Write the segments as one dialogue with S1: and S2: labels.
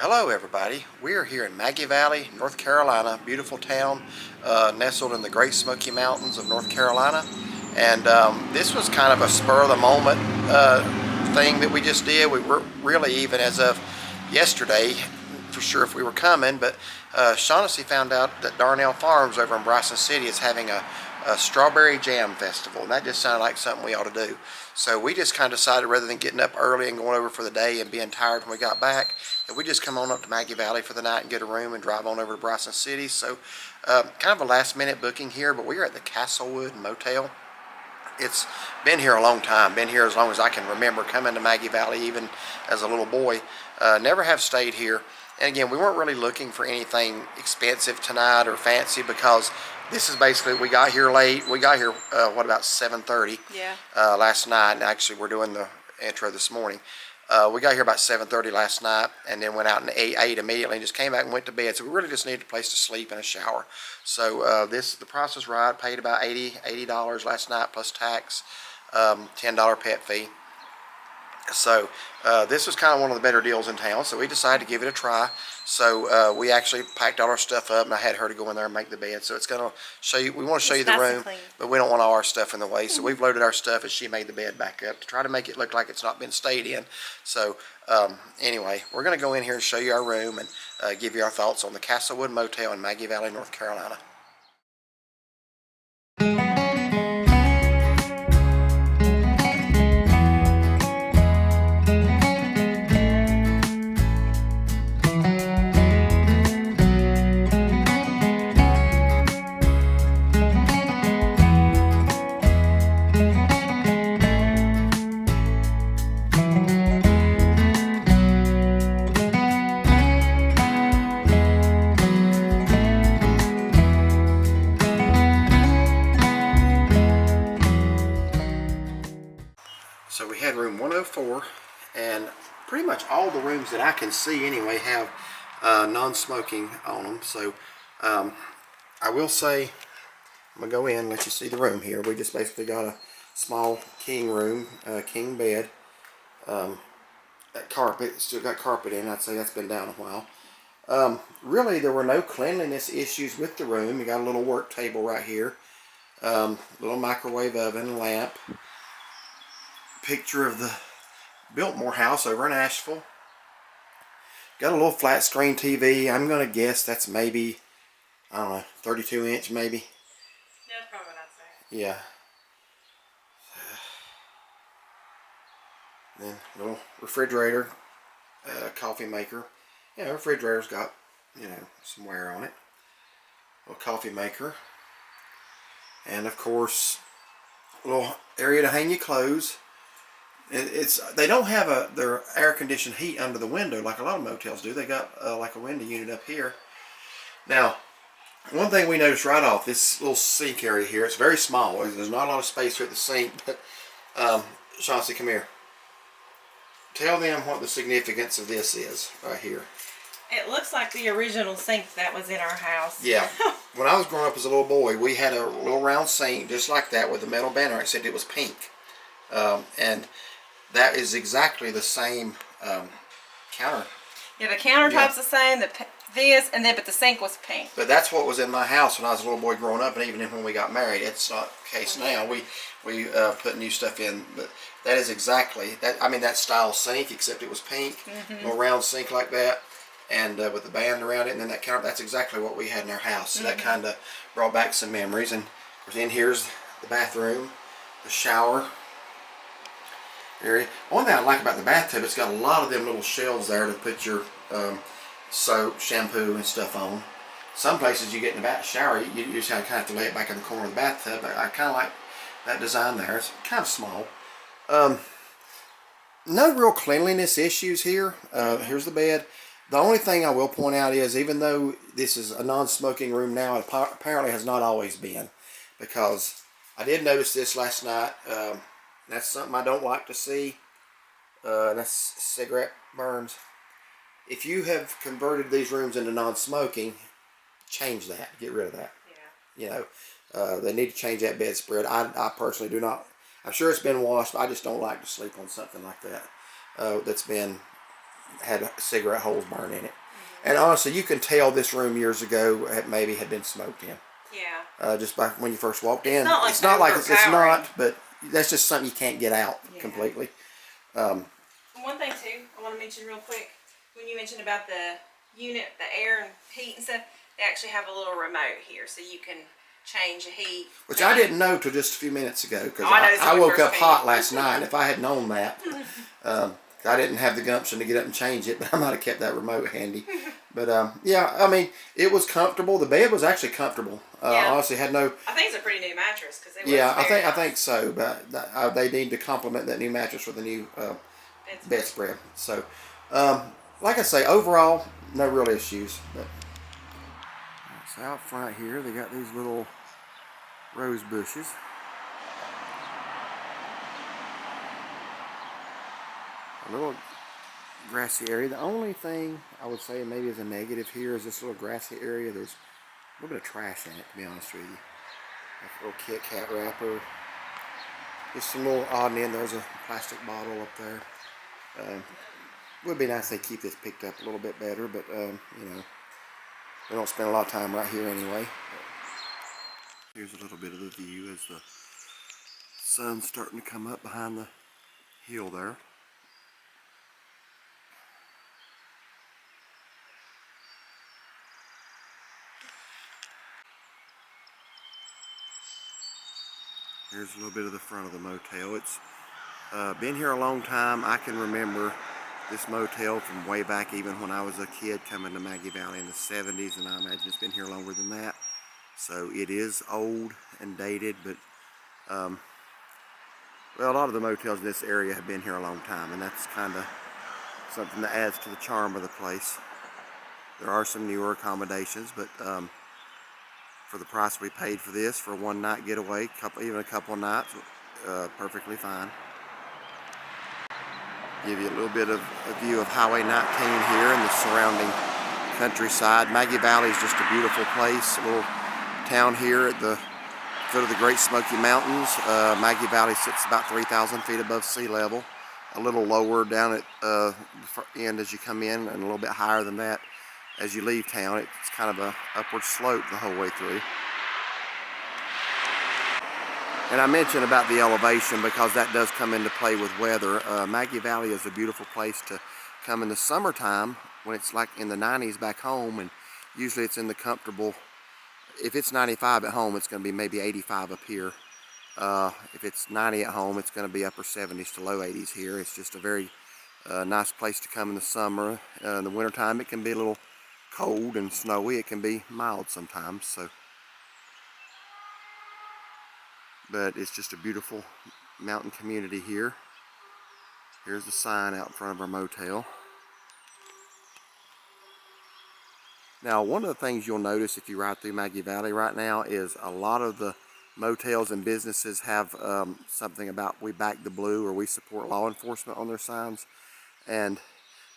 S1: Well, hello everybody. We are here in Maggie Valley, North Carolina, beautiful town, nestled in the Great Smoky Mountains of North Carolina. And this was kind of a spur of the moment thing that we just did. We were really, even as of yesterday, for sure if we were coming, but Shaughnessy found out that Darnell Farms over in Bryson City is having a strawberry jam festival, and that just sounded like something we ought to do. So we just kind of decided, rather than getting up early and going over for the day and being tired when we got back, that we just come on up to Maggie Valley for the night and get a room and drive on over to Bryson City. So kind of a last minute booking here, but we are at the Castlewood Motel. It's been here a long time, been here as long as I can remember, coming to Maggie Valley even as a little boy. Never have stayed here. And again, we weren't really looking for anything expensive tonight or fancy, because this is basically, we got here late. We got here, what, about 7:30 last night. And actually, we're doing the intro this morning. We got here about 7:30 last night, and then went out and ate immediately and just came back and went to bed. So we really just needed a place to sleep and a shower. So the price was right. Paid about $80 last night plus tax, $10 pet fee. So this was kind of one of the better deals in town, so we decided to give it a try. So we actually packed all our stuff up, and I had her to go in there and make the bed. So it's going to show you, we want to show you the room, but we don't want all our stuff in the way. So we've loaded our stuff, and she made the bed back up to try to make it look like it's not been stayed in. So anyway, we're going to go in here and show you our room and give you our thoughts on the Castlewood Motel in Maggie Valley, North Carolina. So we had room 104, and pretty much all the rooms that I can see anyway have non-smoking on them. So I will say, I'm going to go in and let you see the room here. We just basically got a small king room, king bed. That carpet, still got carpet in. I'd say that's been down a while. Really, there were no cleanliness issues with the room. You got a little work table right here, little microwave oven, lamp. Picture of the Biltmore house over in Asheville. Got a little flat screen TV. I'm going to guess that's maybe, I don't know, 32 inch maybe.
S2: Yeah, that's probably what I'd say.
S1: Yeah. Then little refrigerator, coffee maker. Yeah, refrigerator's got, you know, some wear on it. Little coffee maker. And of course, a little area to hang your clothes. They don't have their air conditioned heat under the window like a lot of motels do. They got like a window unit up here. Now, one thing we noticed right off, this little sink area here, it's very small. There's not a lot of space here at the sink, but Chauncey, come here. Tell them what the significance of this is right here.
S2: It looks like the original sink that was in our house.
S1: Yeah. When I was growing up as a little boy, we had a little round sink just like that with a metal banner. It said it was pink. And that is exactly the same counter.
S2: Yeah, the countertop's the same. But the sink was pink.
S1: But that's what was in my house when I was a little boy growing up, and even when we got married. It's not the case now. We put new stuff in, but that is exactly that. I mean, that style sink, except it was pink, a round sink like that, and with the band around it, and then that counter. That's exactly what we had in our house. So that kind of brought back some memories. And then here's the bathroom, the shower area. One thing I like about the bathtub, it's got a lot of them little shelves there to put your soap, shampoo, and stuff on. Some places you get in the shower, you just kind of have to lay it back in the corner of the bathtub. But I kind of like that design there. It's kind of small. No real cleanliness issues here. Here's the bed. The only thing I will point out is, even though this is a non-smoking room now, it apparently has not always been, because I did notice this last night. That's something I don't like to see. That's cigarette burns. If you have converted these rooms into non-smoking, change that. Get rid of that. Yeah. You know, they need to change that bedspread. I personally do not. I'm sure it's been washed, but I just don't like to sleep on something like that. That's been had cigarette holes burned in it. And honestly, you can tell this room years ago maybe had been smoked in.
S2: Yeah.
S1: Just by when you first walked in.
S2: It's not like
S1: it's not, but that's just something you can't get out completely.
S2: One thing too, I want to mention real quick, when you mentioned about the unit, the air and heat and stuff, they actually have a little remote here, so you can change the heat.
S1: Which I didn't know till just a few minutes ago, because
S2: I
S1: I woke up hot last night. If I had known that, I didn't have the gumption to get up and change it, but I might have kept that remote handy. But yeah, I mean, it was comfortable. The bed was actually comfortable. Honestly, had no.
S2: I think it's a pretty new mattress because
S1: I think so. But they need to complement that new mattress with a new bedspread. So, like I say, overall, no real issues. But so out front here, they got these little rose bushes. A little grassy area. The only thing I would say maybe is a negative here is this little grassy area. There's a little bit of trash in it, to be honest with you. Like a little Kit Kat wrapper. Just a little odd end. There's a plastic bottle up there. Would be nice if they keep this picked up a little bit better, but you know, we don't spend a lot of time right here anyway. Here's a little bit of the view as the sun's starting to come up behind the hill there. Here's a little bit of the front of the motel. It's been here a long time. I can remember this motel from way back, even when I was a kid coming to Maggie Valley in the 70s, and I imagine it's been here longer than that. So it is old and dated, but well, a lot of the motels in this area have been here a long time, and that's kind of something that adds to the charm of the place. There are some newer accommodations, but for the price we paid for this, for a one-night getaway, even a couple of nights, perfectly fine. Give you a little bit of a view of Highway 19 here and the surrounding countryside. Maggie Valley is just a beautiful place, a little town here at the foot of the Great Smoky Mountains. Maggie Valley sits about 3,000 feet above sea level, a little lower down at the end as you come in, and a little bit higher than that as you leave town. It's kind of a upward slope the whole way through. And I mentioned about the elevation because that does come into play with weather. Maggie Valley is a beautiful place to come in the summertime when it's like in the 90s back home, and usually it's in the comfortable, if it's 95 at home, it's going to be maybe 85 up here. If it's 90 at home, it's going to be upper 70s to low 80s here. It's just a very nice place to come in the summer. In the wintertime, it can be a little cold and snowy. It can be mild sometimes. So, but it's just a beautiful mountain community here. Here's the sign out in front of our motel. Now, one of the things you'll notice if you ride through Maggie Valley right now is a lot of the motels and businesses have something about "We back the blue" or "We support law enforcement" on their signs. And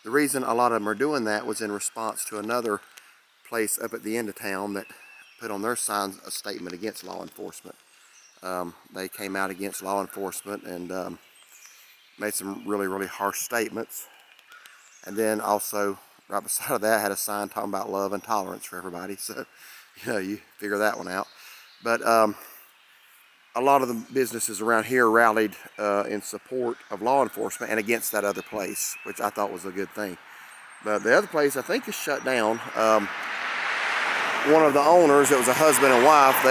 S1: the reason a lot of them are doing that was in response to another place up at the end of town that put on their signs a statement against law enforcement. They came out against law enforcement and made some really, really harsh statements. And then also, right beside of that, had a sign talking about love and tolerance for everybody. So, you know, you figure that one out. But a lot of the businesses around here rallied in support of law enforcement and against that other place, which I thought was a good thing. But the other place, I think, is shut down. One of the owners, it was a husband and wife,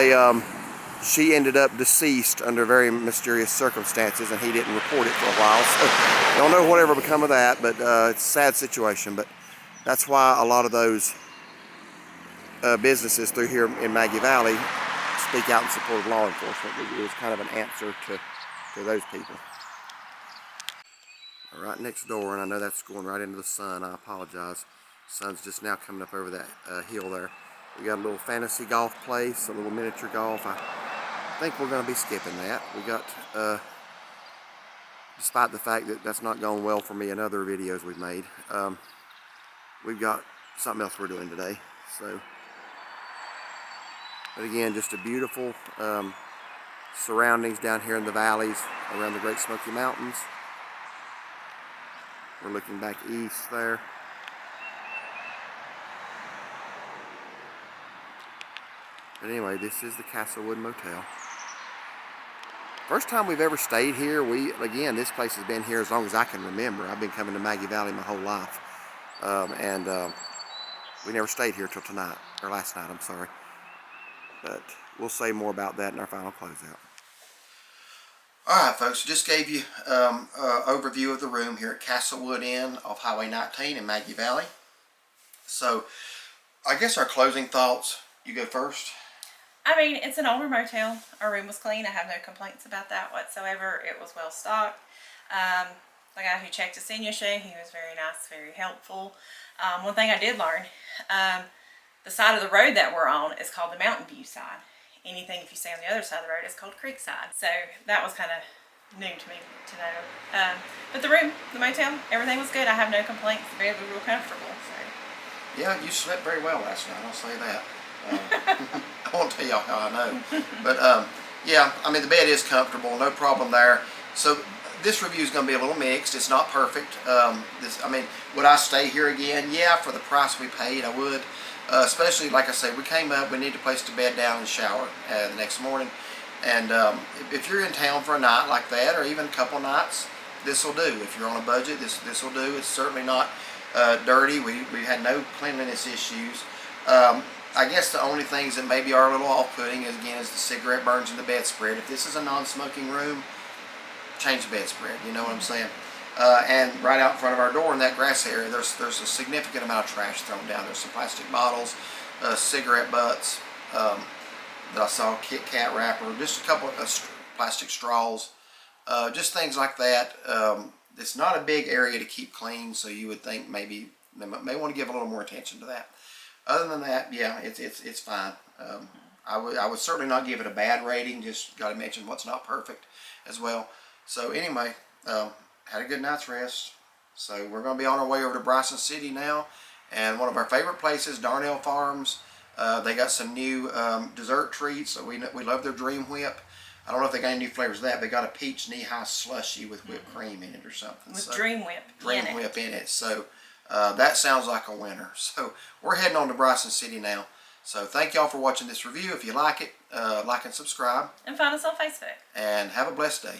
S1: she ended up deceased under very mysterious circumstances, and he didn't report it for a while. So, don't know whatever become of that, but it's a sad situation. But that's why a lot of those businesses through here in Maggie Valley speak out in support of law enforcement. It was kind of an answer to those people. Right next door, and I know that's going right into the sun. I apologize. The sun's just now coming up over that hill there. We got a little fantasy golf place, a little miniature golf. I think we're going to be skipping that. We got, despite the fact that that's not going well for me in other videos we've made, we've got something else we're doing today. So, but again, just a beautiful surroundings down here in the valleys around the Great Smoky Mountains. We're looking back east there. But anyway, this is the Castlewood Motel. First time we've ever stayed here. Again, this place has been here as long as I can remember. I've been coming to Maggie Valley my whole life. We never stayed here till tonight, or last night, I'm sorry. But we'll say more about that in our final closeout. Alright folks, just gave you an overview of the room here at Castlewood Inn off Highway 19 in Maggie Valley. So, I guess our closing thoughts, you go first.
S2: I mean, it's an older motel. Our room was clean. I have no complaints about that whatsoever. It was well stocked. The guy who checked us in yesterday, he was very nice, very helpful. One thing I did learn, the side of the road that we're on is called the Mountain View side. Anything if you stay on the other side of the road is called Creek side. So that was kind of new to me to know. But the room, the motel, everything was good. I have no complaints. Very real comfortable. So.
S1: Yeah, you slept very well last night. I'll say that. I won't tell y'all how I know. But yeah, I mean the bed is comfortable. No problem there. So this review is going to be a little mixed. It's not perfect. I mean, would I stay here again? Yeah, for the price we paid, I would. Especially, like I say, we came up, we need to place the bed down and shower the next morning. And if you're in town for a night like that, or even a couple nights, this will do. If you're on a budget, this will do. It's certainly not dirty. We had no cleanliness issues. I guess the only things that maybe are a little off-putting is, again, is the cigarette burns in the bedspread. If this is a non-smoking room, change the bedspread. You know what I'm saying? And right out in front of our door in that grass area, there's a significant amount of trash thrown down. There's some plastic bottles, cigarette butts that I saw, Kit Kat wrapper, just a couple of plastic straws, just things like that. It's not a big area to keep clean, so you would think maybe they may want to give a little more attention to that. Other than that, yeah, it's fine. I would certainly not give it a bad rating. Just got to mention what's not perfect as well. So anyway. Had a good night's rest. So we're going to be on our way over to Bryson City now, and one of our favorite places, Darnell Farms. They got some new dessert treats. So we love their Dream Whip. I don't know if they got any new flavors of that. They got a peach knee-high slushy with whipped cream in it or something.
S2: With Dream Whip.
S1: Dream Whip in it. So that sounds like a winner. So we're heading on to Bryson City now. So thank y'all for watching this review. If you like it, like and subscribe.
S2: And find us on Facebook.
S1: And have a blessed day.